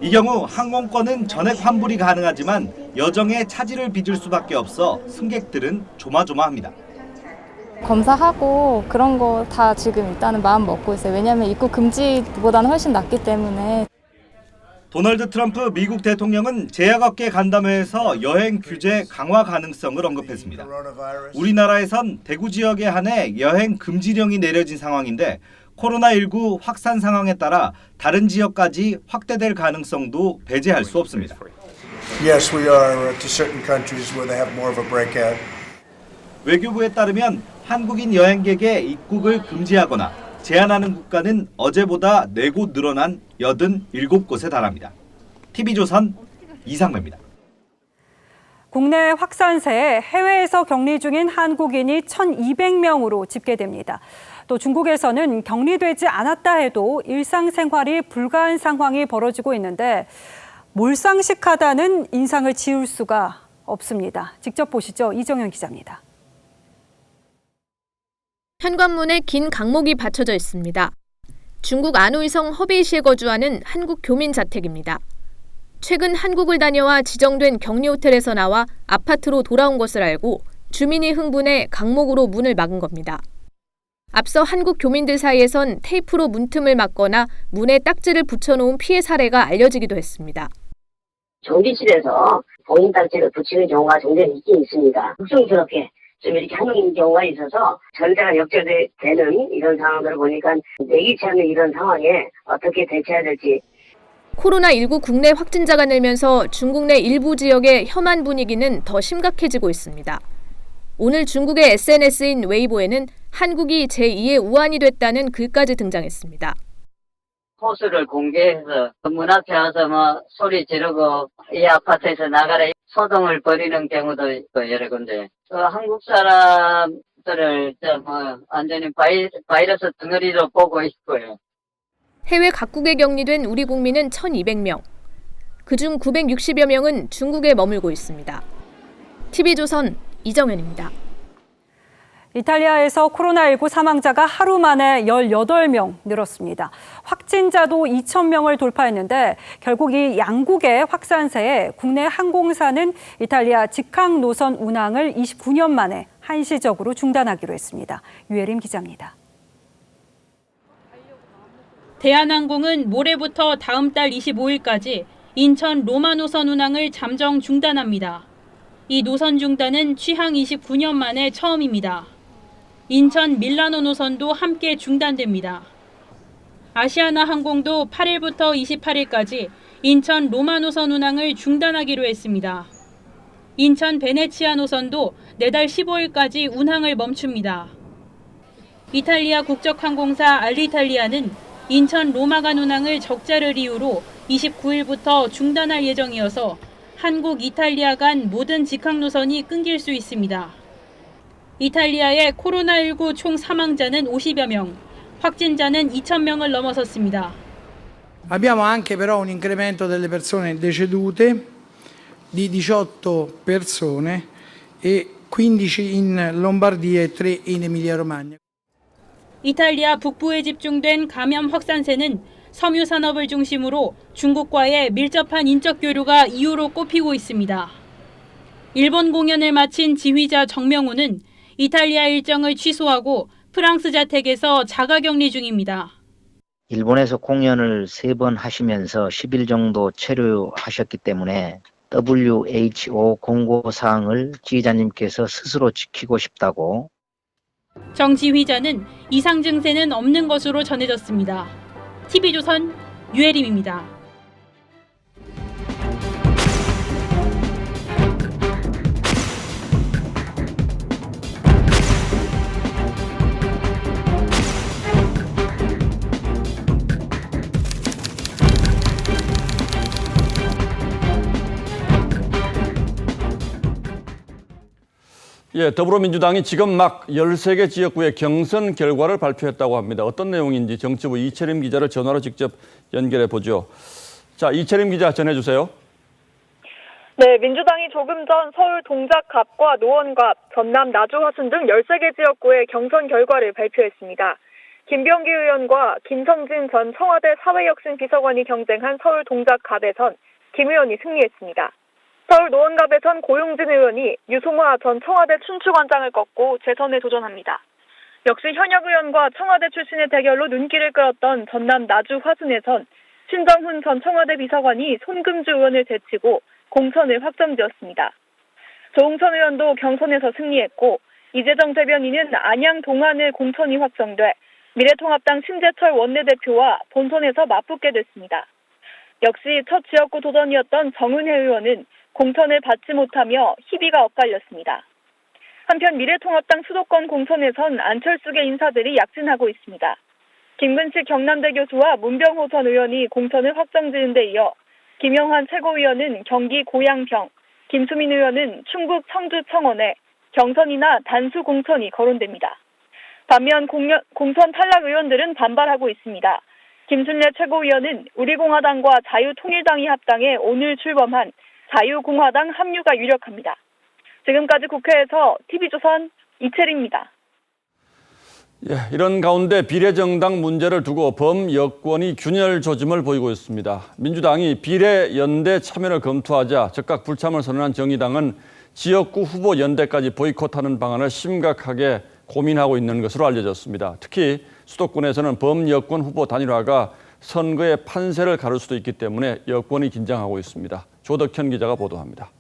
이 경우 항공권은 전액 환불이 가능하지만 여정에 차질을 빚을 수밖에 없어 승객들은 조마조마합니다. 검사하고 그런 거 다 지금 일단은 마음 먹고 있어요. 왜냐하면 입국 금지보다는 훨씬 낫기 때문에. 도널드 트럼프 미국 대통령은 제약업계 간담회에서 여행 규제 강화 가능성을 언급했습니다. 우리나라에선 대구 지역에 한해 여행 금지령이 내려진 상황인데 코로나19 확산 상황에 따라 다른 지역까지 확대될 가능성도 배제할 수 없습니다. Yes, we are to certain countries where they have more of a breakout. 외교부에 따르면 한국인 여행객의 입국을 금지하거나 제한하는 국가는 어제보다 4곳 늘어난 87곳에 달합니다. TV조선 이상배입니다. 국내 확산세에 해외에서 격리 중인 한국인이 1,200명으로 집계됩니다. 또 중국에서는 격리되지 않았다 해도 일상생활이 불가한 상황이 벌어지고 있는데 몰상식하다는 인상을 지울 수가 없습니다. 직접 보시죠. 이정현 기자입니다. 현관문에 긴 강목이 받쳐져 있습니다. 중국 안우이성 허베이시에 거주하는 한국 교민 자택입니다. 최근 한국을 다녀와 지정된 격리 호텔에서 나와 아파트로 돌아온 것을 알고 주민이 흥분해 강목으로 문을 막은 겁니다. 앞서 한국 교민들 사이에선 테이프로 문틈을 막거나 문에 딱지를 붙여놓은 피해 사례가 알려지기도 했습니다. 전기실에서 본인 딱지를 붙이는 경우가 종종 있긴 있습니다. 흑성스럽게 좀 이렇게 하는 경우가 있어서 전대가 역전되는 이런 상황들을 보니까 예기치 않는 이런 상황에 어떻게 대처해야 될지. 코로나19 국내 확진자가 늘면서 중국 내 일부 지역의 혐한 분위기는 더 심각해지고 있습니다. 오늘 중국의 SNS인 웨이보에는 한국이 제2의 우한이 됐다는 글까지 등장했습니다. 호수를 공개해서 문 앞에 와서 소리 지르고 이 아파트에서 나가라 소동을 벌이는 경우도 있고 여러 군데. 한국 사람들을 완전히 바이러스 덩어리로 보고 있고요. 해외 각국에 격리된 우리 국민은 1,200명. 그중 960여 명은 중국에 머물고 있습니다. TV조선 이정현입니다. 이탈리아에서 코로나19 사망자가 하루 만에 18명 늘었습니다. 확진자도 2,000명을 돌파했는데 결국 이 양국의 확산세에 국내 항공사는 이탈리아 직항 노선 운항을 29년 만에 한시적으로 중단하기로 했습니다. 유혜림 기자입니다. 대한항공은 모레부터 다음 달 25일까지 인천 로마 노선 운항을 잠정 중단합니다. 이 노선 중단은 취항 29년 만에 처음입니다. 인천 밀라노 노선도 함께 중단됩니다. 아시아나 항공도 8일부터 28일까지 인천 로마 노선 운항을 중단하기로 했습니다. 인천 베네치아 노선도 내달 15일까지 운항을 멈춥니다. 이탈리아 국적항공사 알리탈리아는 인천 로마 간 운항을 적자를 이유로 29일부터 중단할 예정이어서 한국, 이탈리아 간 모든 직항 노선이 끊길 수 있습니다. 이탈리아의 코로나19 총 사망자는 50여 명, 확진자는 2,000명을 넘어섰습니다. Abbiamo anche però un incremento delle persone decedute di 18 persone e 15 in Lombardia e 3 in Emilia-Romagna. 이탈리아 북부에 집중된 감염 확산세는 섬유 산업을 중심으로 중국과의 밀접한 인적 교류가 이유로 꼽히고 있습니다. 일본 공연을 마친 지휘자 정명훈은 이탈리아 일정을 취소하고 프랑스 자택에서 자가격리 중입니다. 일본에서 공연을 3번 하시면서 10일 정도 체류하셨기 때문에 WHO 공고사항을 지휘자님께서 스스로 지키고 싶다고. 정 지휘자는 이상 증세는 없는 것으로 전해졌습니다. TV조선 유혜림입니다. 예, 더불어민주당이 지금 막 13개 지역구의 경선 결과를 발표했다고 합니다. 어떤 내용인지 정치부 이채림 기자를 전화로 직접 연결해 보죠. 자, 이채림 기자 전해주세요. 네, 민주당이 조금 전 서울 동작갑과 노원갑, 전남 나주화순 등 13개 지역구의 경선 결과를 발표했습니다. 김병기 의원과 김성진 전 청와대 사회혁신비서관이 경쟁한 서울 동작갑에선 김 의원이 승리했습니다. 서울 노원갑에선 고용진 의원이 유송화 전 청와대 춘추관장을 꺾고 재선에 도전합니다. 역시 현역 의원과 청와대 출신의 대결로 눈길을 끌었던 전남 나주 화순에선 신정훈 전 청와대 비서관이 손금주 의원을 제치고 공천을 확정지었습니다. 조홍천 의원도 경선에서 승리했고 이재정 대변인은 안양 동안을 공천이 확정돼 미래통합당 신재철 원내대표와 본선에서 맞붙게 됐습니다. 역시 첫 지역구 도전이었던 정은혜 의원은 공천을 받지 못하며 희비가 엇갈렸습니다. 한편 미래통합당 수도권 공천에선 안철수계 인사들이 약진하고 있습니다. 김근식 경남대 교수와 문병호 전 의원이 공천을 확정지은 데 이어 김영환 최고위원은 경기 고양평, 김수민 의원은 충북 청주 청원에 경선이나 단수 공천이 거론됩니다. 반면 공천 탈락 의원들은 반발하고 있습니다. 김순례 최고위원은 우리공화당과 자유통일당이 합당해 오늘 출범한 자유공화당 합류가 유력합니다. 지금까지 국회에서 TV조선 이채리입니다. 예, 이런 가운데 비례정당 문제를 두고 범여권이 균열 조짐을 보이고 있습니다. 민주당이 비례연대 참여를 검토하자 즉각 불참을 선언한 정의당은 지역구 후보 연대까지 보이콧하는 방안을 심각하게 고민하고 있는 것으로 알려졌습니다. 특히 수도권에서는 범여권 후보 단일화가 선거의 판세를 가를 수도 있기 때문에 여권이 긴장하고 있습니다. 조덕현 기자가 보도합니다.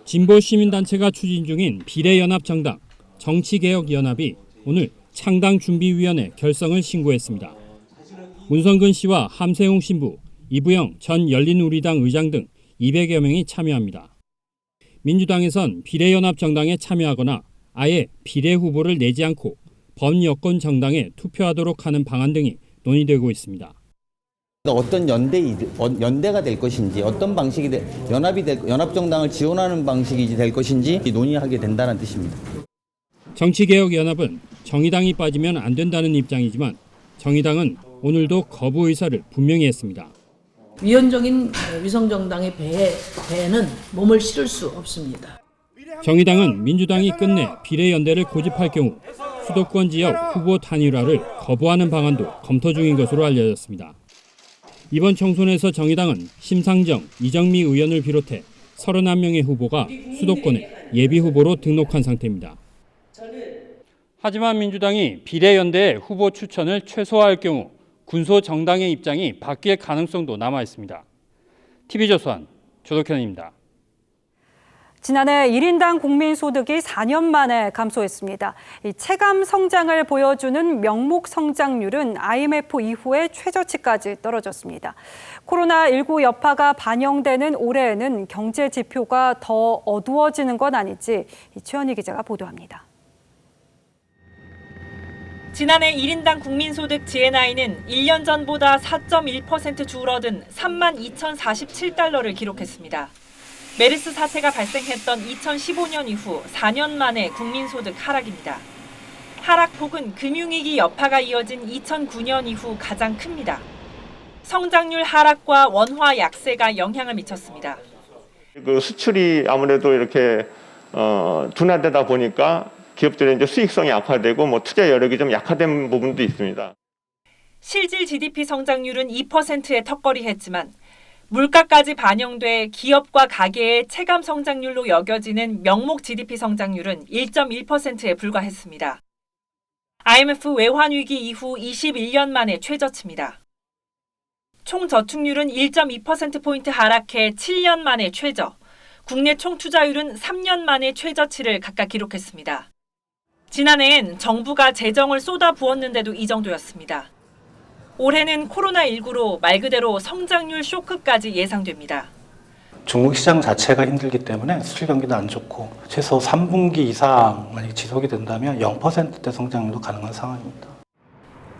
진보시민단체가 추진 중인 비례연합정당 정치개혁연합이 오늘 창당준비위원회 결성을 신고했습니다. 문성근 씨와 함세웅 신부, 이부영 전 열린우리당 의장 등 200여 명이 참여합니다. 민주당에선 비례연합정당에 참여하거나 아예 비례후보를 내지 않고 범여권 정당에 투표하도록 하는 방안 등이 논의되고 있습니다. 어떤 연대가 될 것인지, 어떤 방식이 연합정당을 지원하는 방식이 될 것인지 논의하게 된다는 뜻입니다. 정치개혁연합은 정의당이 빠지면 안 된다는 입장이지만 정의당은 오늘도 거부 의사를 분명히 했습니다. 위헌적인 위성정당의 배에는 몸을 실을 수 없습니다. 정의당은 민주당이 끝내 비례연대를 고집할 경우 수도권 지역 후보 단일화를 거부하는 방안도 검토 중인 것으로 알려졌습니다. 이번 총선에서 정의당은 심상정, 이정미 의원을 비롯해 31명의 후보가 수도권에 예비후보로 등록한 상태입니다. 하지만 민주당이 비례연대의 후보 추천을 최소화할 경우 군소정당의 입장이 바뀔 가능성도 남아 있습니다. TV조선 조덕현입니다. 지난해 1인당 국민소득이 4년 만에 감소했습니다. 이 체감 성장을 보여주는 명목 성장률은 IMF 이후에 최저치까지 떨어졌습니다. 코로나19 여파가 반영되는 올해에는 경제 지표가 더 어두워지는 건 아닐지 최현희 기자가 보도합니다. 지난해 1인당 국민소득 GNI는 1년 전보다 4.1% 줄어든 32,047달러를 기록했습니다. 메르스 사태가 발생했던 2015년 이후 4년 만에 국민소득 하락입니다. 하락폭은 금융위기 여파가 이어진 2009년 이후 가장 큽니다. 성장률 하락과 원화 약세가 영향을 미쳤습니다. 그 수출이 아무래도 이렇게 둔화되다 보니까 기업들의 이제 수익성이 악화되고 투자 여력이 좀 약화된 부분도 있습니다. 실질 GDP 성장률은 2%에 턱걸이했지만 물가까지 반영돼 기업과 가계의 체감 성장률로 여겨지는 명목 GDP 성장률은 1.1%에 불과했습니다. IMF 외환위기 이후 21년 만에 최저치입니다. 총 저축률은 1.2%포인트 하락해 7년 만에 최저, 국내 총 투자율은 3년 만에 최저치를 각각 기록했습니다. 지난해엔 정부가 재정을 쏟아부었는데도 이 정도였습니다. 올해는 코로나19로 말 그대로 성장률 쇼크까지 예상됩니다. 중국 시장 자체가 힘들기 때문에 수출 경기도 안 좋고 최소 3분기 이상 만약에 지속이 된다면 0%대 성장률도 가능한 상황입니다.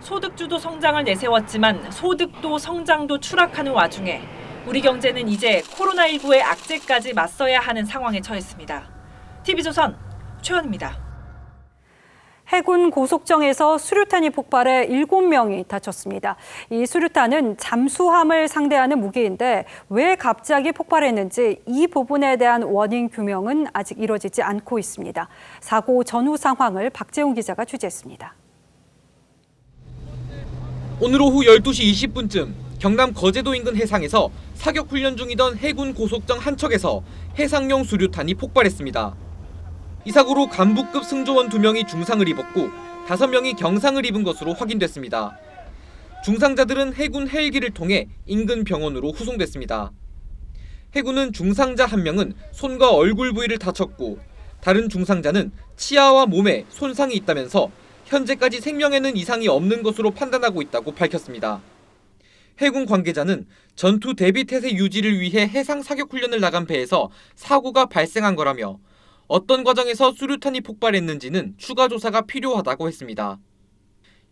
소득주도 성장을 내세웠지만 소득도 성장도 추락하는 와중에 우리 경제는 이제 코로나19의 악재까지 맞서야 하는 상황에 처했습니다. TV조선 최원입니다. 해군 고속정에서 수류탄이 폭발해 7명이 다쳤습니다. 이 수류탄은 잠수함을 상대하는 무기인데 왜 갑자기 폭발했는지 이 부분에 대한 원인 규명은 아직 이뤄지지 않고 있습니다. 사고 전후 상황을 박재훈 기자가 취재했습니다. 오늘 오후 12시 20분쯤 경남 거제도 인근 해상에서 사격 훈련 중이던 해군 고속정 한 척에서 해상용 수류탄이 폭발했습니다. 이 사고로 간부급 승조원 2명이 중상을 입었고 5명이 경상을 입은 것으로 확인됐습니다. 중상자들은 해군 헬기를 통해 인근 병원으로 후송됐습니다. 해군은 중상자 1명은 손과 얼굴 부위를 다쳤고 다른 중상자는 치아와 몸에 손상이 있다면서 현재까지 생명에는 이상이 없는 것으로 판단하고 있다고 밝혔습니다. 해군 관계자는 전투 대비 태세 유지를 위해 해상 사격 훈련을 나간 배에서 사고가 발생한 거라며 어떤 과정에서 수류탄이 폭발했는지는 추가 조사가 필요하다고 했습니다.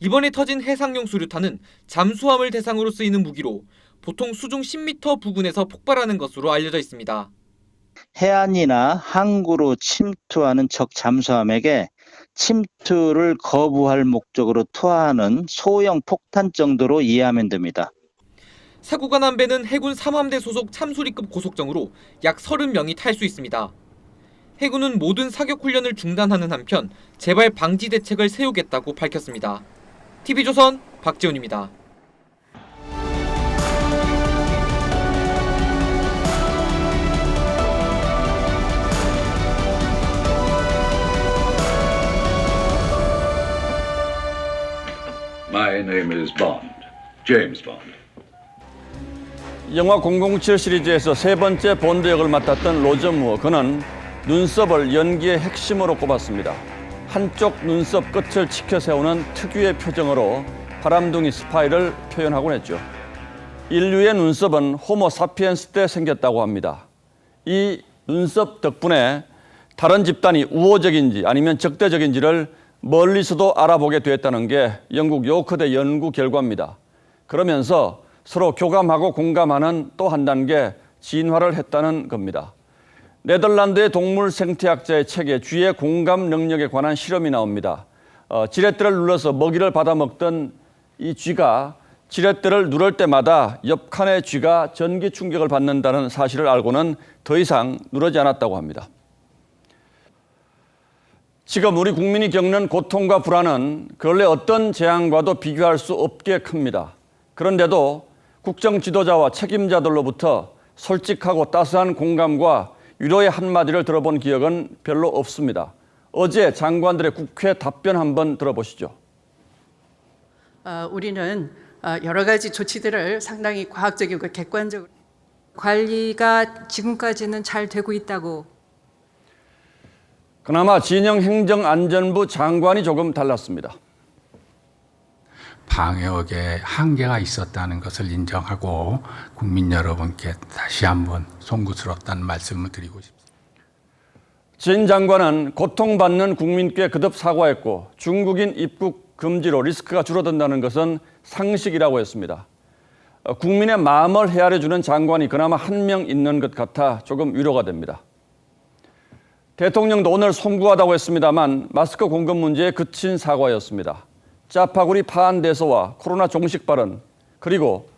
이번에 터진 해상용 수류탄은 잠수함을 대상으로 쓰이는 무기로 보통 수중 10m 부근에서 폭발하는 것으로 알려져 있습니다. 해안이나 항구로 침투하는 적 잠수함에게 침투를 거부할 목적으로 투하하는 소형 폭탄 정도로 이해하면 됩니다. 사고가 난 배는 해군 3함대 소속 참수리급 고속정으로 약 30명이 탈 수 있습니다. 해군은 모든 사격 훈련을 중단하는 한편 재발 방지 대책을 세우겠다고 밝혔습니다. TV조선 박재훈입니다. My name is Bond, James Bond. 영화 007 시리즈에서 3번째 본드 역을 맡았던 로저 무어, 그는 눈썹을 연기의 핵심으로 꼽았습니다. 한쪽 눈썹 끝을 치켜 세우는 특유의 표정으로 바람둥이 스파이를 표현하곤 했죠. 인류의 눈썹은 호모 사피엔스 때 생겼다고 합니다. 이 눈썹 덕분에 다른 집단이 우호적인지 아니면 적대적인지를 멀리서도 알아보게 됐다는 게 영국 요크대 연구 결과입니다. 그러면서 서로 교감하고 공감하는 또 한 단계 진화를 했다는 겁니다. 네덜란드의 동물 생태학자의 책에 쥐의 공감 능력에 관한 실험이 나옵니다. 지렛대를 눌러서 먹이를 받아먹던 이 쥐가 지렛대를 누를 때마다 옆칸의 쥐가 전기 충격을 받는다는 사실을 알고는 더 이상 누르지 않았다고 합니다. 지금 우리 국민이 겪는 고통과 불안은 근래 어떤 재앙과도 비교할 수 없게 큽니다. 그런데도 국정 지도자와 책임자들로부터 솔직하고 따스한 공감과 위로의 한마디를 들어본 기억은 별로 없습니다. 어제 장관들의 국회 답변 한번 들어보시죠. 우리는 여러 가지 조치들을 상당히 과학적이고 객관적으로 관리가 지금까지는 잘 되고 있다고. 그나마 진영 행정안전부 장관이 조금 달랐습니다. 방역에 한계가 있었다는 것을 인정하고 국민 여러분께 다시 한번 송구스럽다는 말씀을 드리고 싶습니다. 진 장관은 고통받는 국민께 거듭 사과했고 중국인 입국 금지로 리스크가 줄어든다는 것은 상식이라고 했습니다. 국민의 마음을 헤아려주는 장관이 그나마 한 명 있는 것 같아 조금 위로가 됩니다. 대통령도 오늘 송구하다고 했습니다만 마스크 공급 문제에 그친 사과였습니다. 짜파구리 파한 대서와 코로나 종식 발언, 그리고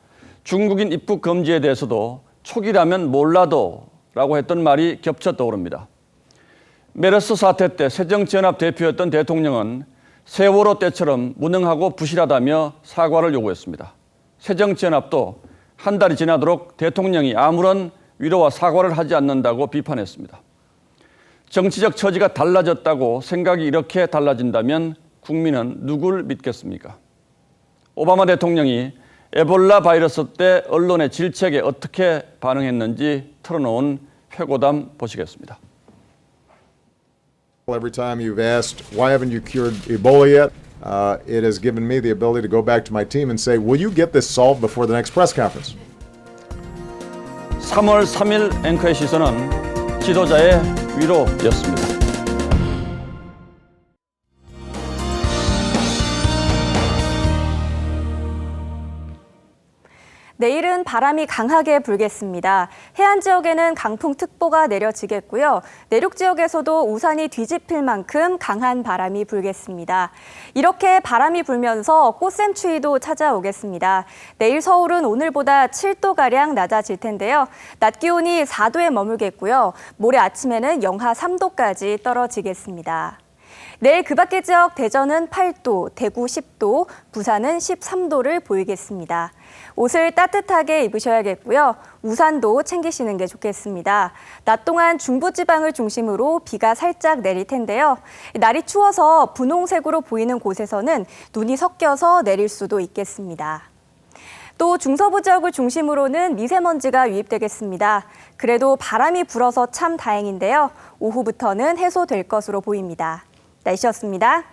중국인 입국 금지에 대해서도 초기라면 몰라도 라고 했던 말이 겹쳐 떠오릅니다. 메르스 사태 때 새정치연합 대표였던 대통령은 세월호 때처럼 무능하고 부실하다며 사과를 요구했습니다. 새정치연합도 한 달이 지나도록 대통령이 아무런 위로와 사과를 하지 않는다고 비판했습니다. 정치적 처지가 달라졌다고 생각이 이렇게 달라진다면 국민은 누굴 믿겠습니까? 오바마 대통령이 에볼라 바이러스 때 언론의 질책에 어떻게 반응했는지 털어놓은 회고담 보시겠습니다. Every time you've asked, why haven't you cured Ebola yet? It has given me the ability to go back to my team and say, will you get this solved before the next press conference? 3월 3일 앵커의 시선은 지도자의 위로였습니다. 내일은 바람이 강하게 불겠습니다. 해안 지역에는 강풍특보가 내려지겠고요. 내륙 지역에서도 우산이 뒤집힐 만큼 강한 바람이 불겠습니다. 이렇게 바람이 불면서 꽃샘추위도 찾아오겠습니다. 내일 서울은 오늘보다 7도가량 낮아질 텐데요. 낮 기온이 4도에 머물겠고요. 모레 아침에는 영하 3도까지 떨어지겠습니다. 내일 그 밖의 지역 대전은 8도, 대구 10도, 부산은 13도를 보이겠습니다. 옷을 따뜻하게 입으셔야겠고요. 우산도 챙기시는 게 좋겠습니다. 낮 동안 중부지방을 중심으로 비가 살짝 내릴 텐데요. 날이 추워서 분홍색으로 보이는 곳에서는 눈이 섞여서 내릴 수도 있겠습니다. 또 중서부 지역을 중심으로는 미세먼지가 유입되겠습니다. 그래도 바람이 불어서 참 다행인데요. 오후부터는 해소될 것으로 보입니다. 날씨였습니다.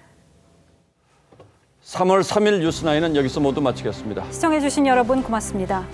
3월 3일 뉴스나인은 여기서 모두 마치겠습니다. 시청해주신 여러분 고맙습니다.